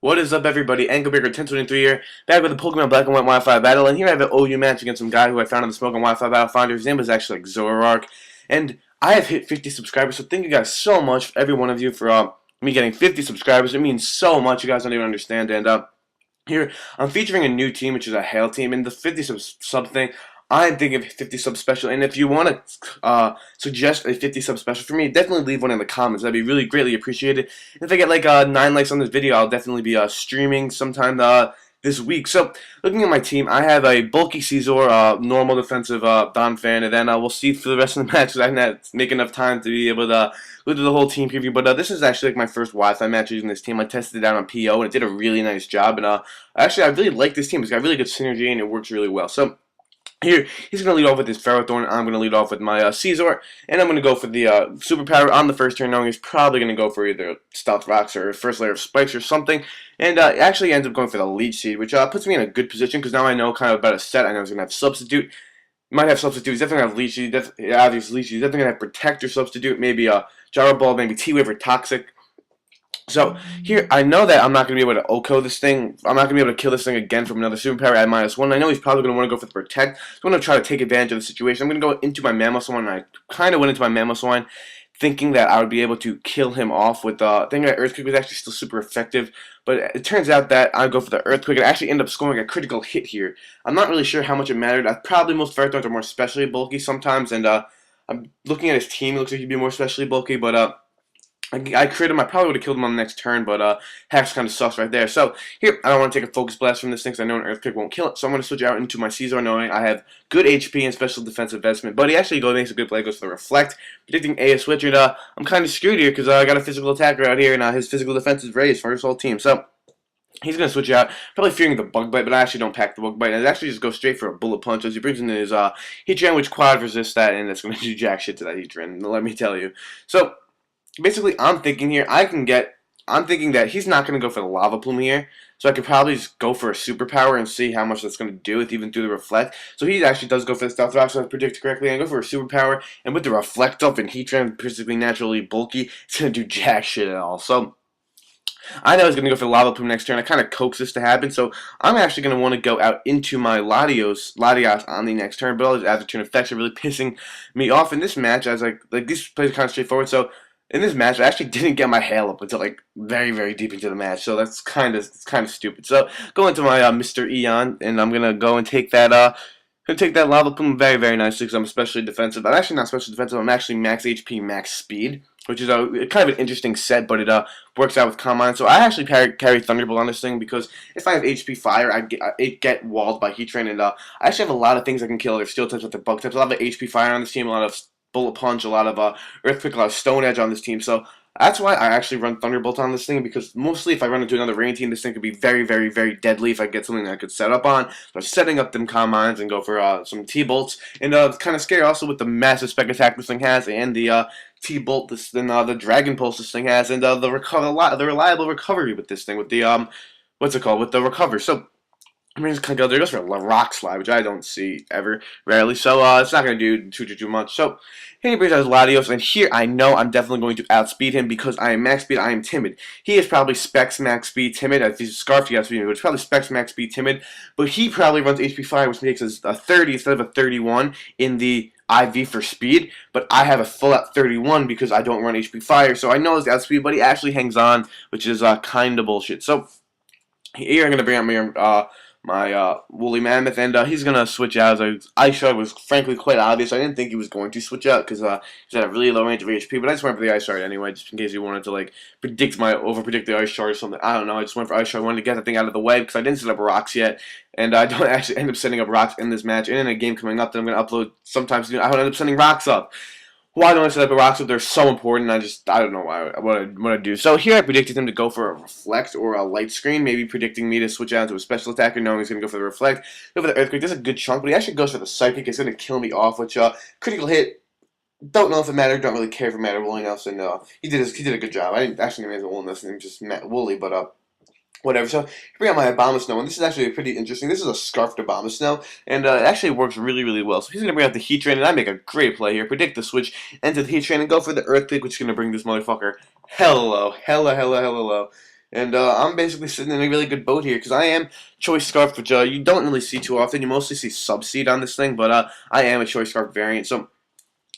What is up, everybody? Angleberger 1023 here, back with the Pokemon Black and White Wi-Fi battle, and here I have an OU match against some guy who I found on the Smoke on Wi-Fi Battle Finder. His name was actually like Zororak, and I have hit 50 subscribers, so thank you guys so much, every one of you, for me getting 50 subscribers. It means so much, you guys don't even understand, and here, I'm featuring a new team, which is a Hail team, and the 50 sub thing, I'm thinking of 50 sub special, and if you want to suggest a 50 sub special for me, definitely leave one in the comments. That'd be really greatly appreciated. If I get like 9 likes on this video, I'll definitely be streaming sometime this week. So, looking at my team, I have a bulky Caesar, normal defensive Don fan, and then we'll see for the rest of the match, because I didn't make enough time to be able to go through the whole team preview. But this is actually like my first Wi-Fi match using this team. I tested it out on PO, and it did a really nice job. And actually, I really like this team. It's got really good synergy, and it works really well. So, here, he's going to lead off with his Ferrothorn. I'm going to lead off with my Caesar, and I'm going to go for the Superpower on the first turn, knowing he's probably going to go for either Stealth Rocks or First Layer of Spikes or something, and actually ends up going for the Leech Seed, which puts me in a good position, because now I know kind of about a set. I know he's going to have Substitute. Might have Substitute. He's definitely going to have Leech Seed. He's definitely going to have Protect or Substitute, maybe Gyro Ball, maybe T-Wave or Toxic. So, here, I know that I'm not going to be able to OHKO this thing. I'm not going to be able to kill this thing again from another Superpower at -1. I know he's probably going to want to go for the Protect. So I'm going to try to take advantage of the situation. I'm going to go into my Mamoswine, and I kind of went into my Mamoswine thinking that I would be able to kill him off with thinking that Earthquake was actually still super effective. But it turns out that I go for the Earthquake and actually end up scoring a critical hit here. I'm not really sure how much it mattered. Probably most Ferrothorns are more specially bulky sometimes, and I'm looking at his team. It looks like he'd be more specially bulky, but I crit him. I probably would have killed him on the next turn, but Hacks kind of sucks right there. So here, I don't want to take a Focus Blast from this thing because I know an Earthquake won't kill it. So I'm going to switch out into my Caesar, knowing I have good HP and special defensive investment. But he actually makes a good play, goes for the Reflect, predicting A switch. And I'm kind of screwed here because I got a physical attacker out here, and his physical defense is raised for his whole team. So he's going to switch out, probably fearing the Bug Bite, but I actually don't pack the Bug Bite. And it actually just goes straight for a Bullet Punch as he brings in his Heatran, which quad resists that, and it's going to do jack shit to that Heatran, let me tell you. So basically, I'm thinking here, I'm thinking that he's not going to go for the Lava Plume here, so I could probably just go for a Superpower and see how much that's going to do with even through the Reflect. So he actually does go for the Stealth Rock, so I predict correctly, and I go for a Superpower, and with the Reflect up and Heatran basically naturally bulky, it's going to do jack shit at all. So I know he's going to go for the Lava Plume next turn. I kind of coax this to happen, so I'm actually going to want to go out into my Latios on the next turn, but all his after turn effects are really pissing me off in this match, as like these plays are kind of straightforward, so in this match, I actually didn't get my hail up until like very, very deep into the match, so that's kind of stupid. So go into my Mr. Eon, and I'm gonna go and take that Lava Plume very, very nicely because I'm especially defensive. I'm actually not special defensive. I'm actually max HP, max speed, which is kind of an interesting set, but it works out with Combine. So I actually carry Thunderbolt on this thing because if I have HP Fire, I get walled by Heatran, and I actually have a lot of things I can kill. There's Steel types with the Bug types. A lot of HP Fire on this team. A lot of Bullet Punch, a lot of Earthquake, a lot of Stone Edge on this team. So that's why I actually run Thunderbolt on this thing, because mostly if I run into another Rain team, this thing could be very, very, very deadly if I get something that I could set up on. So I'm setting up them Calm Minds and go for some T-Bolts. And it's kind of scary also with the massive Spec Attack this thing has, and the T-Bolt, the Dragon Pulse this thing has, and the reliable recovery with this thing, with the, what's it called, with the Recover. So I mean, it's kind of, there goes for a Rock Slide, which I don't see ever, rarely, so it's not going to do too much. So, here he brings out his Latios, and here I know I'm definitely going to outspeed him because I am max speed, I am timid. He is probably Specs max speed timid, if he's Scarf, he outspeed me, but it's probably Specs max speed timid, but he probably runs HP Fire, which makes us a 30 instead of a 31 in the IV for speed, but I have a full out 31 because I don't run HP Fire, so I know he's outspeed, but he actually hangs on, which is kind of bullshit. So, here I'm going to bring out my Woolly Mammoth, and he's going to switch out. Ice Shard was frankly quite obvious. I didn't think he was going to switch out because he's at a really low range of HP, but I just went for the Ice Shard anyway, just in case he wanted to like overpredict the Ice Shard or something. I don't know, I just went for Ice Shard. I wanted to get that thing out of the way because I didn't set up rocks yet, and I don't actually end up setting up rocks in this match, and in a game coming up that I'm going to upload sometime soon, I don't end up sending rocks up. Why don't I set up a rocks if they're so important? I don't know what I do. So here I predicted him to go for a Reflect or a Light Screen, maybe predicting me to switch out to a Special Attacker, knowing he's going to go for the Reflect. Go for the Earthquake. That's a good chunk, but he actually goes for the Psychic. It's going to kill me off, which critical hit. Don't know if it mattered. Don't really care if it mattered. Woolly Nelson, he did a good job. I didn't actually name him Woolly Nelson. Just Woolly, but whatever. So, here we got my Abomasnow, and this is actually pretty interesting. This is a Scarfed Abomasnow, and it actually works really, really well. So he's going to bring out the Heatran, and I make a great play here. Predict the switch, enter the Heatran, and go for the Earthquake, which is going to bring this motherfucker hella low. And I'm basically sitting in a really good boat here because I am Choice Scarf, which you don't really see too often. You mostly see Subseed on this thing, but I am a Choice Scarf variant. So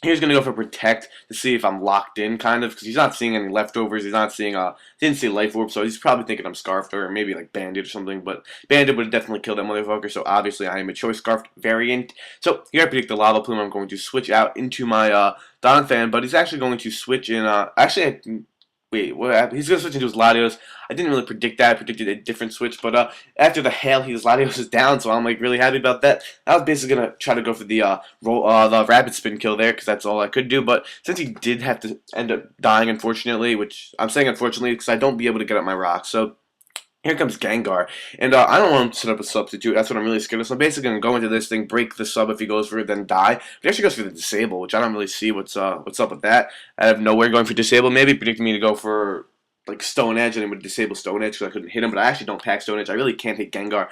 here's going to go for Protect to see if I'm locked in, kind of, because he's not seeing any leftovers. He's not seeing, didn't see Life Orb, so he's probably thinking I'm Scarfed or maybe like Bandit or something, but Bandit would definitely kill that motherfucker, so obviously I am a Choice Scarfed variant. So here I predict the Lava Plume. I'm going to switch out into my Donphan, but he's actually going to switch in, wait, what happened? He's going to switch into his Latios. I didn't really predict that. I predicted a different switch, but after the hail, his Latios is down, so I'm like really happy about that. I was basically going to try to go for the the Rapid Spin kill there, because that's all I could do, but since he did have to end up dying, unfortunately, which I'm saying unfortunately because I don't be able to get up my rocks, so here comes Gengar, and I don't want him to set up a substitute. That's what I'm really scared of. So I'm basically going to go into this thing, break the sub if he goes for it, then die. But he actually goes for the Disable, which I don't really see what's up with that. Out of nowhere going for Disable, maybe predicting me to go for like Stone Edge, and it would disable Stone Edge because I couldn't hit him, but I actually don't pack Stone Edge. I really can't hit Gengar.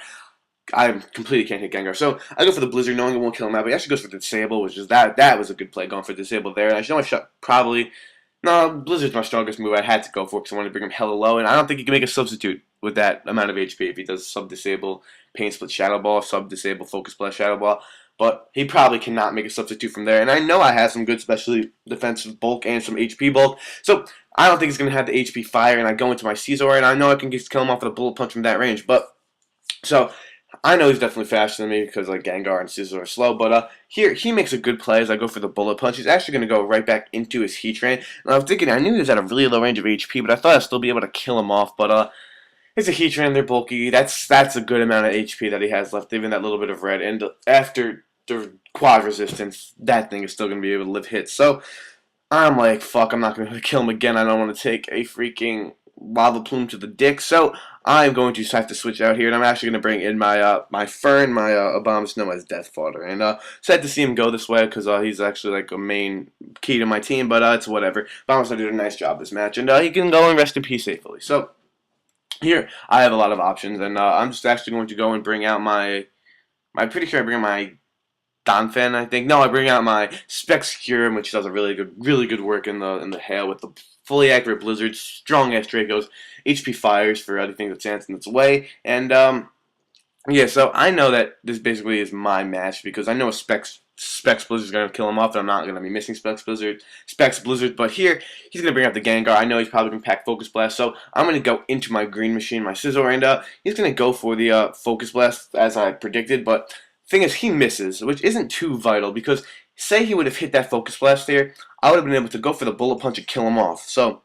I completely can't hit Gengar. So I go for the Blizzard knowing it won't kill him out, but he actually goes for the Disable, which is that was a good play going for Disable there. And I know I shot probably... No, Blizzard's my strongest move. I had to go for it because I wanted to bring him hella low, and I don't think he can make a substitute with that amount of HP if he does sub-disable, Pain Split Shadow Ball, sub-disable, Focus Blast Shadow Ball. But he probably cannot make a substitute from there, and I know I have some good specially defensive bulk and some HP bulk, so I don't think he's going to have the HP fire, and I go into my Caesar, and I know I can just kill him off with a Bullet Punch from that range, but... So, I know he's definitely faster than me because like Gengar and Scizor are slow, but here he makes a good play as I go for the Bullet Punch. He's actually going to go right back into his Heatran. And I was thinking, I knew he was at a really low range of HP, but I thought I'd still be able to kill him off. But it's a Heatran, they're bulky. That's a good amount of HP that he has left, even that little bit of red. And after the Quad Resistance, that thing is still going to be able to live hits. So I'm like, fuck, I'm not going to kill him again. I don't want to take a freaking Lava Plume to the dick, so I'm going to have to switch out here, and I'm actually going to bring in my my Fern, my Abomasnow as Death Fodder, and sad to see him go this way, because he's actually like a main key to my team, but it's whatever. Abomasnow did a nice job this match, and he can go and rest in peace safely. So, here, I have a lot of options, and I'm just actually going to go and bring out I'm pretty sure I bring out my Donphan, I think. No, I bring out my Specscure, which does a really good work in the hail with the fully accurate Blizzards, strong ass Dracos, HP fires for anything that stands in its way, and yeah. So I know that this basically is my match because I know a Specs Blizzard is going to kill him off, and I'm not going to be missing Specs Blizzard. But here he's going to bring out the Gengar. I know he's probably going to pack Focus Blast, so I'm going to go into my Green Machine, my Scizor, and he's going to go for the Focus Blast as I predicted, but. Thing is, he misses, which isn't too vital, because say he would have hit that Focus Blast there, I would have been able to go for the Bullet Punch and kill him off. So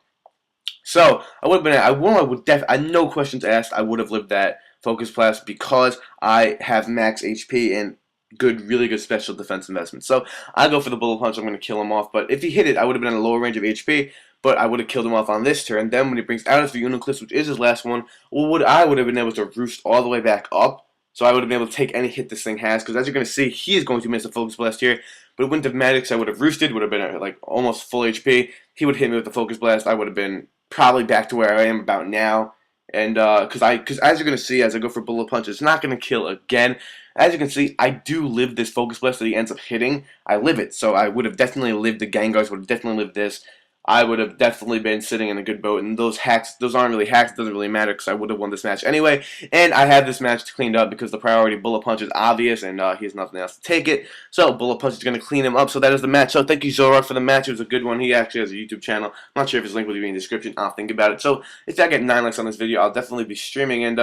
I would have been, no questions asked, I would have lived that Focus Blast because I have max HP and really good special defense investment. So I go for the Bullet Punch, I'm going to kill him off, but if he hit it, I would have been at a lower range of HP, but I would have killed him off on this turn. Then when he brings out his Unicliffe, which is his last one, I would have been able to roost all the way back up. So I would have been able to take any hit this thing has, because as you're going to see, he is going to miss a Focus Blast here. But it wouldn't have mattered because I would have roosted, would have been at like almost full HP. He would hit me with the Focus Blast. I would have been probably back to where I am about now. And because as you're going to see, as I go for Bullet Punch, it's not going to kill again. As you can see, I do live this Focus Blast that he ends up hitting. I live it. So I would have definitely lived the Gengars, would have definitely lived this. I would have definitely been sitting in a good boat, and those aren't really hacks, it doesn't really matter, because I would have won this match anyway, and I have this match cleaned up because the priority Bullet Punch is obvious, and he has nothing else to take it, so Bullet Punch is going to clean him up, so that is the match. So thank you, Zororak, for the match. It was a good one. He actually has a YouTube channel. I'm not sure if his link will be in the description. I'll think about it. So if I get 9 likes on this video, I'll definitely be streaming, and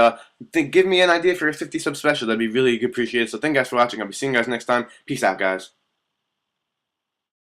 give me an idea for a 50 sub special. That'd be really appreciated. So thank you guys for watching. I'll be seeing you guys next time. Peace out, guys.